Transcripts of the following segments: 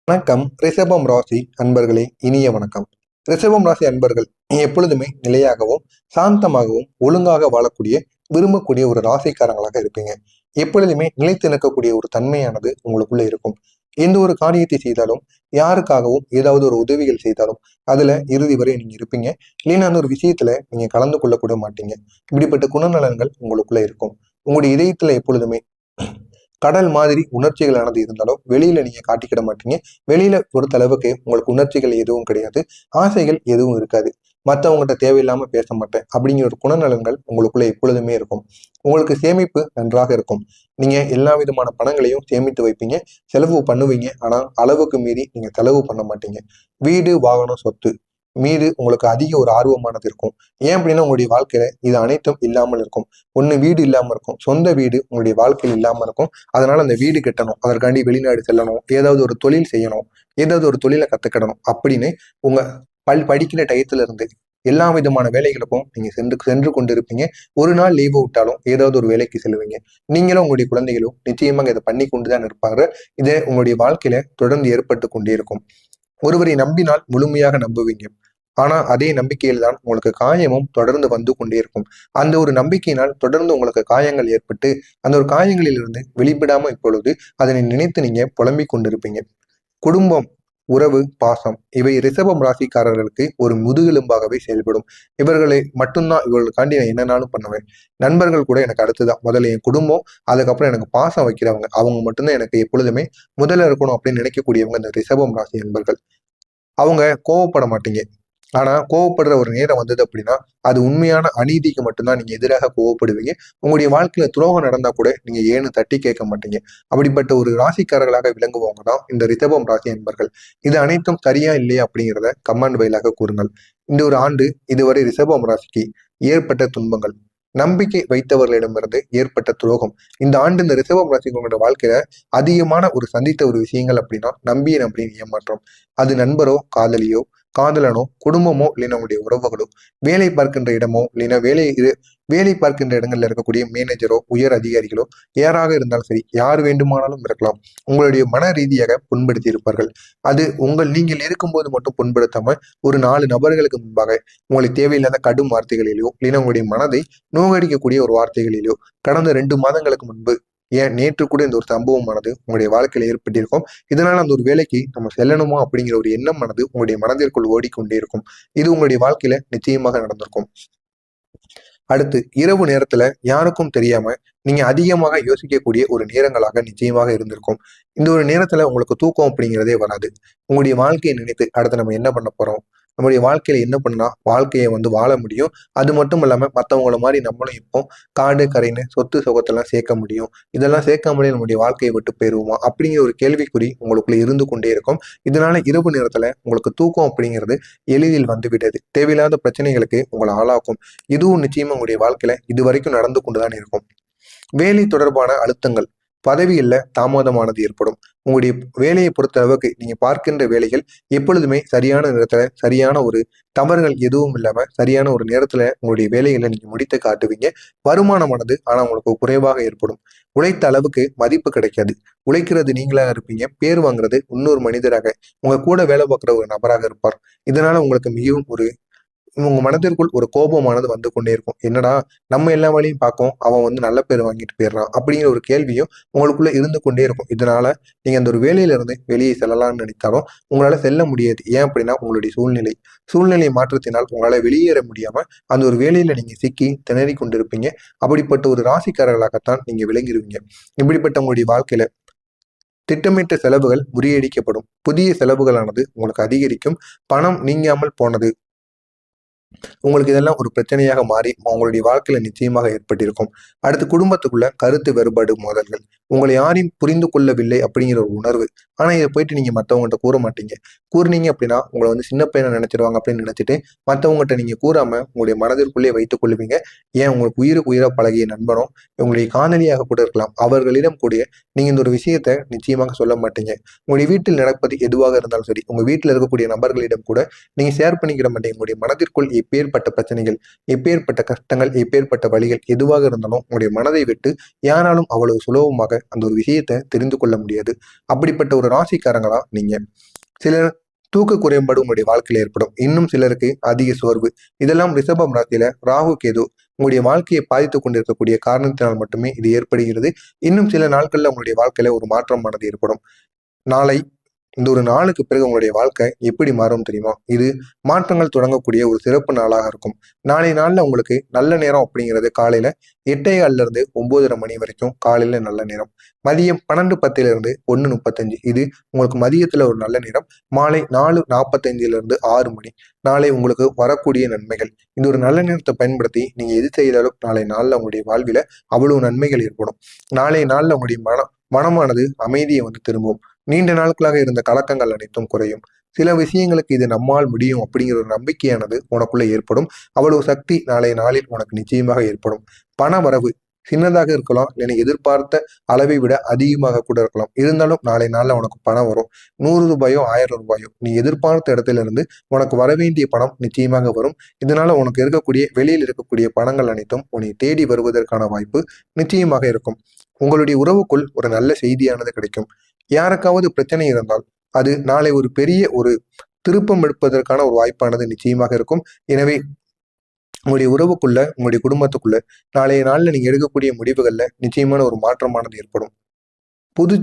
வணக்கம். ரிஷபம் ராசி அன்பர்களே, இனிய வணக்கம். ரிஷபம் ராசி அன்பர்கள் எப்பொழுதுமே நிலையாகவும் சாந்தமாகவும் ஒழுங்காக வாழக்கூடிய விரும்பக்கூடிய ஒரு ராசிக்காரங்களாக இருப்பீங்க. எப்பொழுதுமே நிலைத்து நிற்கக்கூடிய ஒரு தன்மையானது உங்களுக்குள்ள இருக்கும். எந்த ஒரு காரியத்தை செய்தாலும், யாருக்காகவும் ஏதாவது ஒரு உதவிகள் செய்தாலும் அதுல இறுதி வரை நீங்க இருப்பீங்க. இல்லைன்னா அந்த ஒரு விஷயத்துல நீங்க கலந்து கொள்ள கூட மாட்டீங்க. இப்படிப்பட்ட குணநலன்கள் உங்களுக்குள்ள இருக்கும். உங்களுடைய இதயத்துல எப்பொழுதுமே கடல் மாதிரி உணர்ச்சிகளானது இருந்தாலும் வெளியில நீங்க காட்டிக்கிட மாட்டீங்க. வெளியில பொறுத்த அளவுக்கு உங்களுக்கு உணர்ச்சிகள் எதுவும் கிடையாது. ஆசைகள் எதுவும் இருக்காது. மற்றவங்ககிட்ட தேவையில்லாம பேச மாட்டேன் அப்படிங்கிற ஒரு குணநலன்கள் உங்களுக்குள்ள எப்பொழுதுமே இருக்கும். உங்களுக்கு சேமிப்பு நன்றாக இருக்கும். நீங்க எல்லா விதமான பணங்களையும் சேமித்து வைப்பீங்க. செலவு பண்ணுவீங்க. ஆனா அளவுக்கு மீறி நீங்க செலவு பண்ண மாட்டீங்க. வீடு, வாகனம், சொத்து மீது உங்களுக்கு அதிக ஒரு ஆர்வமானது இருக்கும். ஏன் அப்படின்னா உங்களுடைய வாழ்க்கையில இது அனைத்தும் இல்லாமல் இருக்கும். ஒண்ணு வீடு இல்லாம இருக்கும். சொந்த வீடு உங்களுடைய வாழ்க்கையில் இல்லாம இருக்கும். அதனால அந்த வீடு கட்டணும், அதற்காண்டி வெளிநாடு செல்லணும், ஏதாவது ஒரு தொழில் செய்யணும், ஏதாவது ஒரு தொழிலை கத்துக்கிடணும் அப்படின்னு உங்க படிக்கிற டயத்துல இருந்து எல்லா விதமான வேலைகளுக்கும் நீங்க சென்று சென்று கொண்டிருப்பீங்க. ஒரு நாள் லீவு விட்டாலும் ஏதாவது ஒரு வேலைக்கு செல்லுவீங்க. நீங்களும் உங்களுடைய குழந்தைகளும் நிச்சயமாக இதை பண்ணி கொண்டுதான் இருப்பாங்க. இதை உங்களுடைய வாழ்க்கையில தொடர்ந்து ஏற்பட்டு கொண்டே இருக்கும். ஒருவரை நம்பினால் முழுமையாக நம்புவீங்க. ஆனா அதே நம்பிக்கையில் தான் உங்களுக்கு காயமும் தொடர்ந்து வந்து கொண்டே இருக்கும். அந்த ஒரு நம்பிக்கையினால் தொடர்ந்து உங்களுக்கு காயங்கள் ஏற்பட்டு அந்த ஒரு காயங்களில் இருந்து வெளிப்படாம இப்பொழுது அதனை நினைத்து நீங்க புலம்பிக் கொண்டிருப்பீங்க. குடும்பம், உறவு, பாசம் இவை ரிஷபம் ராசிக்காரர்களுக்கு ஒரு முதுகெலும்பாகவே செயல்படும். இவர்களை மட்டும்தான் இவர்களுக்காண்டி நான் என்னன்னாலும் பண்ணுவேன். நண்பர்கள் கூட எனக்கு அடுத்துதான். முதல்ல என் குடும்பம், அதுக்கப்புறம் எனக்கு பாசம் வைக்கிறவங்க அவங்க மட்டும்தான் எனக்கு எப்பொழுதுமே முதல்ல இருக்கணும் அப்படின்னு நினைக்கக்கூடியவங்க இந்த ரிஷபம் ராசி நண்பர்கள். அவங்க கோவப்பட மாட்டீங்க. ஆனா கோவப்படுற ஒரு நேரம் வந்தது அப்படின்னா அது உண்மையான அநீதிக்கு மட்டும்தான் நீங்க எதிராக கோவப்படுவீங்க. உங்களுடைய வாழ்க்கையில துரோகம் நடந்தா கூட நீங்க ஏன்னு தட்டி கேட்க மாட்டீங்க. அப்படிப்பட்ட ஒரு ராசிக்காரர்களாக விளங்குவவங்க தான் இந்த ரிஷபம் ராசி என்பர்கள். இது அனைத்தும் சரியா இல்லையா அப்படிங்கிறத கமெண்ட் வாயிலாக கூறுங்கள். இந்த ஒரு ஆண்டு இதுவரை ரிஷபம் ராசிக்கு ஏற்பட்ட துன்பங்கள், நம்பிக்கை வைத்தவர்களிடமிருந்து ஏற்பட்ட துரோகம், இந்த ஆண்டு இந்த ரிஷபம் ராசிகளோட வாழ்க்கையில அதிகமான ஒரு சந்தித்த ஒரு விஷயங்கள் அப்படின்னா நம்பிய நம்பியின் ஏமாற்றம். அது நண்பரோ, காதலியோ, காதலனோ, குடும்பமோ, இல்லைன்னா உங்களுடைய உறவுகளோ, வேலை பார்க்கின்ற இடமோ, இல்லைன்னா வேலை பார்க்கின்ற இடங்கள்ல இருக்கக்கூடிய மேனேஜரோ, உயர் அதிகாரிகளோ, யாராக இருந்தாலும் சரி, யார் வேண்டுமானாலும் இருக்கலாம். உங்களுடைய மன ரீதியாக புண்படுத்தி இருப்பார்கள். அது நீங்கள் இருக்கும்போது மட்டும் புண்படுத்தாம ஒரு 4 நபர்களுக்கு முன்பாக உங்களை தேவையில்லாத கடும் வார்த்தைகளிலோ, இல்லைன்னா உங்களுடைய மனதை நோகடிக்கக்கூடிய ஒரு வார்த்தைகளிலோ கடந்த 2 மாதங்களுக்கு முன்பு, ஏன் நேற்று கூட இந்த ஒரு சம்பவமானது உங்களுடைய வாழ்க்கையில ஏற்பட்டிருக்கும். இதனால அந்த ஒரு வேலைக்கு நம்ம செல்லணுமா அப்படிங்கிற ஒரு எண்ணமானது உங்களுடைய மனதிற்குள் ஓடிக்கொண்டே இருக்கும். இது உங்களுடைய வாழ்க்கையில நிச்சயமாக நடந்திருக்கும். அடுத்து இரவு நேரத்துல யாருக்கும் தெரியாம நீங்க அதிகமாக யோசிக்கக்கூடிய ஒரு நேரங்களாக நிச்சயமாக இருந்திருக்கும். இந்த ஒரு நேரத்துல உங்களுக்கு தூக்கம் அப்படிங்கிறதே வராது. உங்களுடைய வாழ்க்கையை நினைத்து அடுத்து நம்ம என்ன பண்ண போறோம், நம்முடைய வாழ்க்கையில என்ன பண்ணா வாழ்க்கையை வாழ முடியும், அது மட்டும் இல்லாம மத்தவங்கள மாதிரி நம்மளும் இப்போ காடு கரைன்னு சொத்து சுகத்தெல்லாம் சேர்க்க முடியும், இதெல்லாம் சேர்க்காமலே நம்முடைய வாழ்க்கையை விட்டு போயிருவோமா அப்படிங்கிற ஒரு கேள்விக்குறி உங்களுக்குள்ள இருந்து கொண்டே இருக்கும். இதனால இரவு நேரத்துல உங்களுக்கு தூக்கம் அப்படிங்கிறது எளிதில் வந்து விடாது. தேவையில்லாத பிரச்சனைகளுக்கு உங்களை ஆளாக்கும். இதுவும் நிச்சயமா உங்களுடைய வாழ்க்கையில இது வரைக்கும் நடந்து கொண்டுதான் இருக்கும். வேலை தொடர்பான அழுத்தங்கள், பதவியில தாமதமானது ஏற்படும். உங்களுடைய வேலையை பொறுத்த அளவுக்கு நீங்க பார்க்கின்ற வேலைகள் எப்பொழுதுமே சரியான நேரத்துல சரியான ஒரு தவறுகள் எதுவும் இல்லாம சரியான ஒரு நேரத்துல உங்களுடைய வேலைகளை நீங்க முடித்து காட்டுவீங்க. வருமானமானது ஆனா உங்களுக்கு குறைவாக ஏற்படும். உழைத்த அளவுக்கு மதிப்பு கிடைக்காது. உழைக்கிறது நீங்களாக இருப்பீங்க, பேர் வாங்குறது இன்னொரு மனிதராக உங்க கூட வேலை பார்க்குற ஒரு நபராக இருப்பார். இதனால உங்களுக்கு மிகவும் ஒரு உங்க மனதிற்குள் ஒரு கோபமானது வந்து கொண்டே இருக்கும். என்னடா நம்ம எல்லா வேலையும் பார்க்கோம், அவன் நல்ல பேர் வாங்கிட்டு போயிடுறான் அப்படிங்கிற ஒரு கேள்வியும் உங்களுக்குள்ள இருந்து கொண்டே இருக்கும். இதனால நீங்க அந்த ஒரு வேலையில இருந்து வெளியே செல்லலாம்னு நினைத்தாலும் உங்களால செல்ல முடியாது. ஏன் அப்படின்னா உங்களுடைய சூழ்நிலை மாற்றத்தினால் உங்களால வெளியேற முடியாம அந்த ஒரு வேலையில நீங்க சிக்கி திணறி கொண்டிருப்பீங்க. அப்படிப்பட்ட ஒரு ராசிக்காரர்களாகத்தான் நீங்க விளங்கிடுவீங்க. இப்படிப்பட்ட உங்களுடைய வாழ்க்கையில திட்டமிட்ட செலவுகள் முறியடிக்கப்படும். புதிய செலவுகளானது உங்களுக்கு அதிகரிக்கும். பணம் நீங்காமல் போனது உங்களுக்கு இதெல்லாம் ஒரு பிரச்சனையாக மாறி உங்களுடைய வாழ்க்கையில நிச்சயமாக ஏற்பட்டிருக்கும். அடுத்து குடும்பத்துக்குள்ள கருத்து வேறுபாடு மோதல்கள், உங்களை யாரையும் புரிந்து கொள்ளவில்லை அப்படிங்கிற ஒரு உணர்வு. ஆனா இதை போயிட்டு நீங்க மத்தவங்ககிட்ட கூற மாட்டீங்க. கூறுனீங்க அப்படின்னா உங்களை சின்ன பையனை நினைச்சிருவாங்க அப்படின்னு நினைச்சிட்டு மத்தவங்ககிட்ட நீங்க கூறாம உங்களுடைய மனதிற்குள்ளே வைத்துக் கொள்வீங்க. ஏன் உங்களுக்கு உயிருக்கு உயிரா பழகிய நண்பனோ, உங்களுடைய காதலியாக கூட இருக்கலாம், அவர்களிடம் கூட நீங்க இந்த ஒரு விஷயத்த நிச்சயமாக சொல்ல மாட்டீங்க. உங்களுடைய வீட்டில் நடப்பது எதுவாக இருந்தாலும் சரி, உங்க வீட்டில் இருக்கக்கூடிய நபர்களிடம் கூட நீங்க ஷேர் பண்ணிக்கிட மாட்டீங்க. உங்களுடைய மனதிற்குள் எப்பேற்பட்ட பிரச்சனைகள், எப்பேற்பட்ட கஷ்டங்கள், எப்பேற்பட்ட வழிகள் எதுவாக இருந்தாலும் உங்களுடைய மனதை விட்டு யாராலும் அவ்வளவு சுலபமாக அந்த ஒரு விஷயத்தை தெரிந்து கொள்ள முடியாது. அப்படிப்பட்ட ஒரு ராசிக்காரங்களா நீங்க. சிலர் தூக்க குறைபாடு உங்களுடைய வாழ்க்கையில ஏற்படும். இன்னும் சிலருக்கு அதிக சோர்வு. இதெல்லாம் ரிஷபம் ராசியில ராகு கேது உங்களுடைய வாழ்க்கையை பாதித்துக் கொண்டிருக்கக்கூடிய காரணத்தினால் மட்டுமே இது ஏற்படுகிறது. இன்னும் சில நாட்கள்ல உங்களுடைய வாழ்க்கையில ஒரு மாற்றமானது ஏற்படும். நாளை இந்த ஒரு நாளுக்கு பிறகு உங்களுடைய வாழ்க்கை எப்படி மாறும் தெரியுமா? இது மாற்றங்கள் தொடங்கக்கூடிய ஒரு சிறப்பு நாளாக இருக்கும். நாளை நாள்ல உங்களுக்கு நல்ல நேரம் அப்படிங்கிறது காலையில 8:15 இருந்து 9:30 மணி வரைக்கும் காலையில நல்ல நேரம். மதியம் 12:10 இருந்து 1:35 இது உங்களுக்கு மதியத்துல ஒரு நல்ல நேரம். மாலை 4:45 இருந்து 6 மணி. நாளை உங்களுக்கு வரக்கூடிய நன்மைகள். இந்த ஒரு நல்ல நேரத்தை பயன்படுத்தி நீங்க எது செய்தாலும் நாளை நாள்ல உங்களுடைய வாழ்வில அவ்வளவு நன்மைகள் ஏற்படும். நாளை நாள்ல உங்களுடைய மனமானது அமைதியை திரும்பும். நீண்ட நாட்களாக இருந்த கலக்கங்கள் அனைத்தும் குறையும். சில விஷயங்களுக்கு இது நம்மால் முடியும் அப்படிங்கிற ஒரு நம்பிக்கையானது உனக்குள்ள ஏற்படும். அவ்வளவு சக்தி நாளைய நாளில் உனக்கு நிச்சயமாக ஏற்படும். பண வரவு சின்னதாக இருக்கலாம், இல்லைன்னா எதிர்பார்த்த அளவை விட அதிகமாக கூட இருக்கலாம். இருந்தாலும் நாளை நாள்ல உனக்கு பணம் வரும். 100 ரூபாயோ 1000 ரூபாயோ நீ எதிர்பார்த்த இடத்துல இருந்து உனக்கு வரவேண்டிய பணம் நிச்சயமாக வரும். இதனால உனக்கு இருக்கக்கூடிய வெளியில் இருக்கக்கூடிய பணங்கள் அனைத்தும் உன்னை தேடி வருவதற்கான வாய்ப்பு நிச்சயமாக இருக்கும். உங்களுடைய உறவுக்குள் ஒரு நல்ல செய்தியானது கிடைக்கும். யாருக்காவது பிரச்சனை இருந்தால் அது நாளை ஒரு பெரிய ஒரு திருப்பம் எடுப்பதற்கான ஒரு வாய்ப்பானது நிச்சயமாக இருக்கும். எனவே உங்களுடைய உறவுக்குள்ள, உங்களுடைய குடும்பத்துக்குள்ள நாளைய நாள்ல நீங்க எடுக்கக்கூடிய முடிவுகள்ல நிச்சயமான ஒரு மாற்றமானது ஏற்படும். புது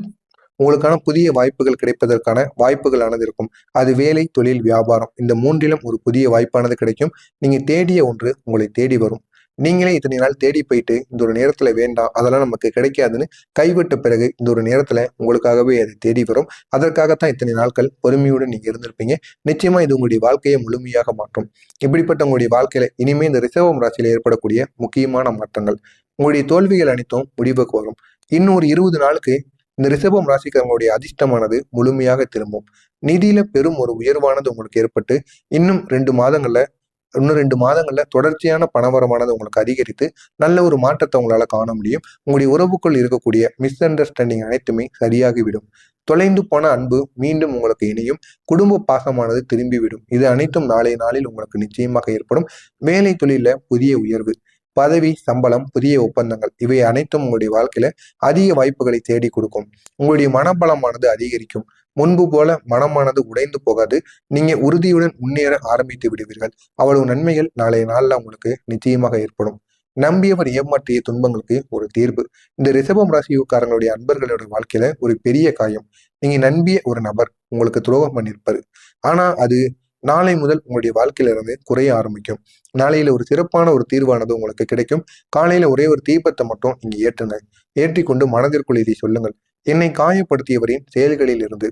உங்களுக்கான புதிய வாய்ப்புகள் கிடைப்பதற்கான வாய்ப்புகளானது இருக்கும். அது வேலை, தொழில், வியாபாரம் இந்த மூன்றிலும் ஒரு புதிய வாய்ப்பானது கிடைக்கும். நீங்க தேடிய ஒன்று உங்களை தேடி வரும். நீங்களே இத்தனை நாள் தேடி போயிட்டு இந்த ஒரு நேரத்துல வேண்டாம், அதெல்லாம் நமக்கு கிடைக்காதுன்னு கைவிட்ட பிறகு இந்த ஒரு நேரத்துல உங்களுக்காகவே அது தேடி வரும். அதற்காகத்தான் இத்தனை நாட்கள் பொறுமையுடன் நீங்க இருந்திருப்பீங்க. நிச்சயமா இது உங்களுடைய வாழ்க்கையை முழுமையாக மாற்றும். இப்படிப்பட்ட உங்களுடைய வாழ்க்கையில இனிமே இந்த ரிஷபம் ராசியில ஏற்படக்கூடிய முக்கியமான மாற்றங்கள், உங்களுடைய தோல்விகள் அனைத்தும் முடிவுக்கு வரும். இன்னொரு 20 நாளுக்கு இந்த ரிஷபம் ராசிக்காரங்களுடைய அதிர்ஷ்டமானது முழுமையாக திரும்பும். நிதியில பெரும் ஒரு உயர்வானது உங்களுக்கு ஏற்பட்டு இன்னும் 2 மாதங்கள்ல தொடர்ச்சியான பணவரமானது உங்களுக்கு அதிகரித்து நல்ல ஒரு மாற்றத்தை உங்களால காண முடியும். உங்களுடைய உறவுக்குள் இருக்கக்கூடிய மிஸ் அண்டர்ஸ்டாண்டிங் அனைத்துமே சரியாகிவிடும். தொலைந்து போன அன்பு மீண்டும் உங்களுக்கு இணையும். குடும்ப பாசமானது திரும்பிவிடும். இது அனைத்தும் நாளைய நாளில் உங்களுக்கு நிச்சயமாக ஏற்படும். வேலை தொழில புதிய உயர்வு, பதவி, சம்பளம், புதிய ஒப்பந்தங்கள் இவை அனைத்தும் உங்களுடைய வாழ்க்கையில அதிக வாய்ப்புகளை தேடி கொடுக்கும். உங்களுடைய மனபலமானது அதிகரிக்கும். முன்பு போல மனமானது உடைந்து போகாது. நீங்க உறுதியுடன் முன்னேற ஆரம்பித்து விடுவீர்கள். அவ்வளவு நன்மைகள் நாளைய நாள்ல உங்களுக்கு நிச்சயமாக ஏற்படும். நம்பியவர் ஏமாற்றிய துன்பங்களுக்கு ஒரு தீர்வு. இந்த ரிஷபம் ராசிக்காரங்களுடைய அன்பர்களோட வாழ்க்கையில ஒரு பெரிய காயம். நீங்க நம்பிய ஒரு நபர் உங்களுக்கு துரோகம் பண்ணியிருப்பாரு. ஆனா அது நாளை முதல் உங்களுடைய வாழ்க்கையில இருந்து குறைய ஆரம்பிக்கும். நாளையில ஒரு சிறப்பான ஒரு தீர்வானது உங்களுக்கு கிடைக்கும். காலையில ஒரே ஒரு தீபத்தை மட்டும் நீங்க ஏற்றுங்க. ஏற்றிக்கொண்டு மனதிற்குள் இதை சொல்லுங்கள். என்னை காயப்படுத்தியவரின் செயல்களில் இருந்து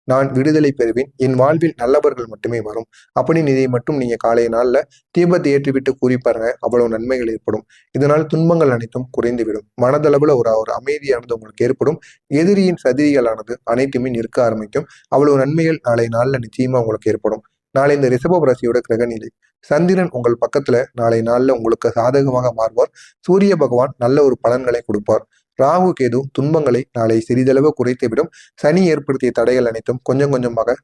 நான் விடுதலை பெறுவேன். என் வாழ்வில் நல்லவர்கள் மட்டுமே வரும் அப்படின்னு இதை மட்டும் நீங்க காலைய நாள்ல தீபத்தை ஏற்றிவிட்டு கூறி பாருங்க. அவ்வளவு நன்மைகள் ஏற்படும். இதனால் துன்பங்கள் அனைத்தும் குறைந்துவிடும். மனதளவுல ஒரு ஒரு அமைதியானது உங்களுக்கு ஏற்படும். எதிரியின் சதிரிகளானது அனைத்துமே நிற்க ஆரம்பிக்கும். அவ்வளவு நன்மைகள் நாளைய நாள்ல நிச்சயமா உங்களுக்கு ஏற்படும். நாளை இந்த ரிஷப ராசியோட கிரகநிலை. சந்திரன் உங்கள் பக்கத்துல நாளை நாள்ல உங்களுக்கு சாதகமாக மாறுவார். சூரிய பகவான் நல்ல ஒரு பலன்களை கொடுப்பார். ராகு கேது துன்பங்களை நாளை சிறிதளவு குறைத்துவிடும். சனி ஏற்படுத்திய தடைகள் அனைத்தும் கொஞ்சம் கொஞ்சமாக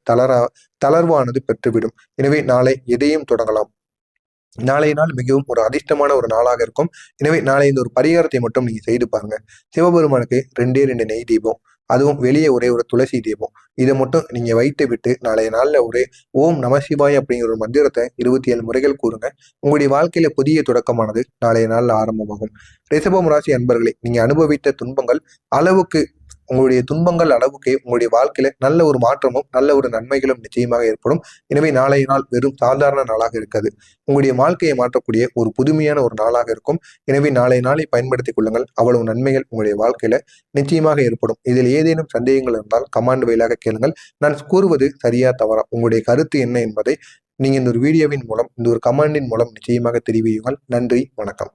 தளர்வானது பெற்றுவிடும். எனவே நாளை எதையும் தொடங்கலாம். நாளைய நாள் மிகவும் ஒரு அதிர்ஷ்டமான ஒரு நாளாக இருக்கும். எனவே நாளை இந்த ஒரு பரிகாரத்தை மட்டும் நீங்க செய்து பாருங்க. சிவபெருமானுக்கு 2 நெய் தீபம், அதுவும் வெளியே ஒரே ஒரு துளசி தீபம் இதை மட்டும் நீங்க வைத்து விட்டு நாளைய நாள்ல ஒரே ஓம் நம சிவாய் அப்படிங்கிற ஒரு மந்திரத்தை 27 முறைகள் கூறுங்க. உங்களுடைய வாழ்க்கையில புதிய தொடக்கமானது நாளைய நாள்ல ஆரம்பமாகும். ரிஷபம் ராசி அன்பர்களே, நீங்க அனுபவித்த துன்பங்கள் அளவுக்கு உங்களுடைய துன்பங்கள் அளவுக்கு உங்களுடைய வாழ்க்கையில நல்ல ஒரு மாற்றமும் நல்ல ஒரு நன்மைகளும் நிச்சயமாக ஏற்படும். எனவே நாளைய நாள் வெறும் சாதாரண நாளாக இருக்காது. உங்களுடைய வாழ்க்கையை மாற்றக்கூடிய ஒரு புதுமையான ஒரு நாளாக இருக்கும். எனவே நாளைய நாளை பயன்படுத்திக் கொள்ளுங்கள். அவ்வளவு நன்மைகள் உங்களுடைய வாழ்க்கையில நிச்சயமாக ஏற்படும். இதில் ஏதேனும் சந்தேகங்கள் இருந்தால் கமாண்ட் வாயிலாக கேளுங்கள். நான் கூறுவது சரியா தவறா, உங்களுடைய கருத்து என்ன என்பதை நீங்க இந்த ஒரு வீடியோவின் மூலம், இந்த ஒரு கமாண்டின் மூலம் நிச்சயமாக தெரிவியுங்கள். நன்றி, வணக்கம்.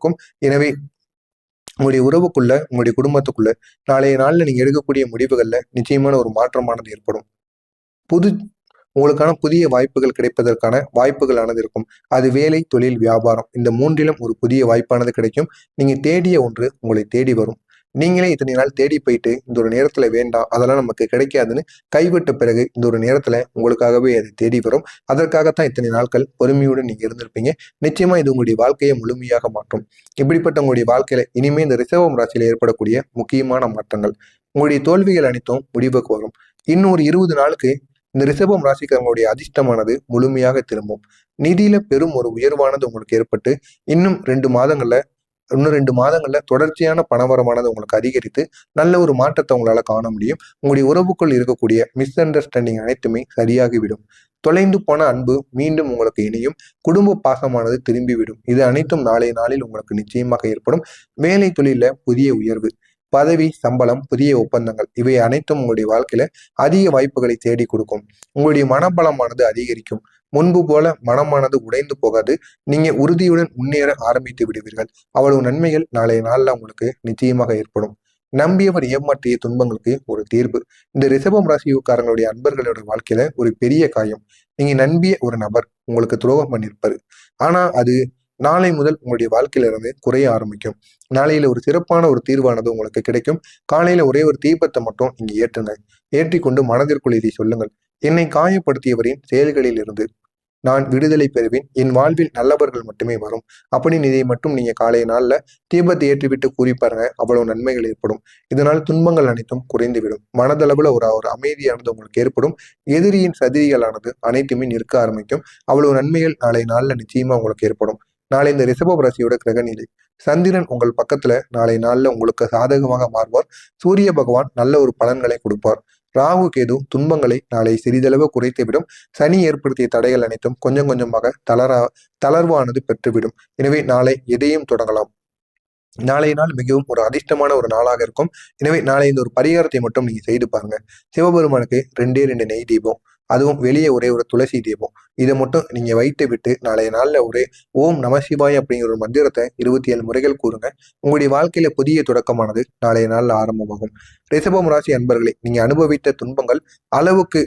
இருக்கும். எனவே உங்களுடைய உறவுக்குள்ள, உங்களுடைய குடும்பத்துக்குள்ள நாளைய நாள்ல நீங்க எடுக்கக்கூடிய முடிவுகள்ல நிச்சயமான ஒரு மாற்றமானது ஏற்படும். புது உங்களுக்கான புதிய வாய்ப்புகள் கிடைப்பதற்கான வாய்ப்புகளானது இருக்கும். அது வேலை, தொழில், வியாபாரம் இந்த மூன்றிலும் ஒரு புதிய வாய்ப்பானது கிடைக்கும். நீங்க தேடிய ஒன்று உங்களை தேடி வரும். நீங்களே இத்தனை நாள் தேடி போயிட்டு இந்த ஒரு நேரத்துல வேண்டாம், அதெல்லாம் நமக்கு கிடைக்காதுன்னு கைவிட்ட பிறகு இந்த ஒரு நேரத்துல உங்களுக்காகவே அது தேடி வரும். அதற்காகத்தான் இத்தனை நாட்கள் பொறுமையுடன் நீங்க இருந்திருப்பீங்க. நிச்சயமா இது உங்களுடைய வாழ்க்கையை முழுமையாக மாற்றும். இப்படிப்பட்ட உங்களுடைய வாழ்க்கையில இனிமே இந்த ரிஷபம் ராசியில ஏற்படக்கூடிய முக்கியமான மாற்றங்கள், உங்களுடைய தோல்விகள் அனைத்தும் முடிவுக்கு வரும். இன்னும் ஒரு 20 நாளுக்கு இந்த ரிஷபம் ராசிக்காரங்களுடைய அதிர்ஷ்டமானது முழுமையாக திரும்பும். நிதியில பெரும் ஒரு உயர்வானது உங்களுக்கு ஏற்பட்டு இன்னும் 2 மாதங்கள்ல தொடர்ச்சியான பணவரமானது உங்களுக்கு அதிகரித்து நல்ல ஒரு மாற்றத்தை உங்களால காண முடியும். உங்களுடைய உறவுக்குள் இருக்கக்கூடிய மிஸ் அண்டர்ஸ்டாண்டிங் அனைத்துமே சரியாகிவிடும். தொலைந்து போன அன்பு மீண்டும் உங்களுக்கு இணையும். குடும்ப பாசமானது திரும்பிவிடும். இது அனைத்தும் நாளைய நாளில் உங்களுக்கு நிச்சயமாக ஏற்படும். வேலை தொழில புதிய உயர்வு, பதவி, சம்பளம், புதிய ஒப்பந்தங்கள் இவை அனைத்தும் உங்களுடைய வாழ்க்கையில அதிக வாய்ப்புகளை தேடி கொடுக்கும். உங்களுடைய மனபலமானது அதிகரிக்கும். முன்பு போல மனமானது உடைந்து போகாது. நீங்க உறுதியுடன் முன்னேற ஆரம்பித்து விடுவீர்கள். அவ்வளவு நன்மைகள் நாளைய நாள்ல உங்களுக்கு நிச்சயமாக ஏற்படும். நம்பியவர் ஏமாற்றிய துன்பங்களுக்கு ஒரு தீர்வு. இந்த ரிஷபம் ராசிக்காரங்களுடைய அன்பர்களோட வாழ்க்கையில ஒரு பெரிய காயம். நீங்க நம்பிய ஒரு நபர் உங்களுக்கு துரோகம் பண்ணியிருப்பாரு. ஆனா அது நாளை முதல் உங்களுடைய வாழ்க்கையில இருந்து குறைய ஆரம்பிக்கும். நாளையில ஒரு சிறப்பான ஒரு தீர்வானது உங்களுக்கு கிடைக்கும். காலையில ஒரே ஒரு தீபத்தை மட்டும் நீங்க ஏற்றுங்க. ஏற்றிக்கொண்டு மனதிற்குள் இதை சொல்லுங்கள்: என்னை காயப்படுத்தியவரின் செயல்களில் இருந்து நான் விடுதலை பெறுவேன். என் வாழ்வில் நல்லவர்கள் மட்டுமே வரும் அப்படின்னு இதை மட்டும் நீங்க காலைய நாள்ல தீபத்தை ஏற்றிவிட்டு கூறி பாருங்க. அவ்வளவு நன்மைகள் ஏற்படும். இதனால் துன்பங்கள் அனைத்தும் குறைந்துவிடும். மனதளவுல ஒரு ஒரு அமைதியானது உங்களுக்கு ஏற்படும். எதிரியின் சதிரிகளானது அனைத்துமே நிற்க ஆரம்பிக்கும். அவ்வளவு நன்மைகள் நாளைய நாள்ல நிச்சயமா உங்களுக்கு ஏற்படும். நாளை இந்த ரிஷப ராசியோட கிரகநிலை: சந்திரன் உங்கள் பக்கத்துல நாளை நாள்ல உங்களுக்கு சாதகமாக மாறுவார். சூரிய பகவான் நல்ல ஒரு பலன்களை கொடுப்பார். ராகு கேது துன்பங்களை நாளை சிறிதளவு குறைத்துவிடும். சனி ஏற்படுத்திய தடைகள் அனைத்தும் கொஞ்சம் கொஞ்சமாக தளர்வானது பெற்றுவிடும். எனவே நாளை எதையும் தொடங்கலாம். நாளைய நாள் மிகவும் ஒரு அதிர்ஷ்டமான ஒரு நாளாக இருக்கும். எனவே நாளை இந்த ஒரு பரிகாரத்தை மட்டும் நீங்க செய்து பாருங்க. சிவபெருமானுக்கு 2 நெய் தீபம், அதுவும் வெளியே ஒரே ஒரு துளசி தீபம், இதை மட்டும் நீங்க வைத்து விட்டு நாளைய நாள்ல ஒரு ஓம் நம சிவாய் அப்படிங்கிற ஒரு மந்திரத்தை 27 முறைகள் கூறுங்க. உங்களுடைய வாழ்க்கையில புதிய தொடக்கமானது நாளைய நாள்ல ஆரம்பமாகும். ரிஷபம் ராசி அன்பர்களை, நீங்க அனுபவித்த துன்பங்கள் அளவுக்கு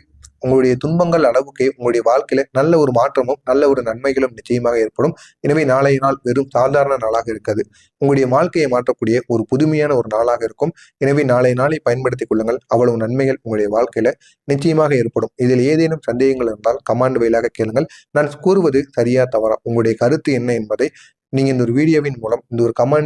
உங்களுடைய துன்பங்கள் அளவுக்கு உங்களுடைய வாழ்க்கையில நல்ல ஒரு மாற்றமும் நல்ல ஒரு நன்மைகளும் நிச்சயமாக ஏற்படும். எனவே நாளைய நாள் வெறும் சாதாரண நாளாக இருக்காது. உங்களுடைய வாழ்க்கையை மாற்றக்கூடிய ஒரு புதுமையான ஒரு நாளாக இருக்கும். எனவே நாளைய நாளை பயன்படுத்திக் கொள்ளுங்கள். அவ்வளவு நன்மைகள் உங்களுடைய வாழ்க்கையில நிச்சயமாக ஏற்படும். இதில் ஏதேனும் சந்தேகங்கள் இருந்தால் கமாண்ட் வாயிலாக கேளுங்கள். நான் கூறுவது சரியா தவறா, உங்களுடைய கருத்து என்ன என்பதை நீங்க இந்த ஒரு வீடியோவின் மூலம் இந்த ஒரு கமெண்ட்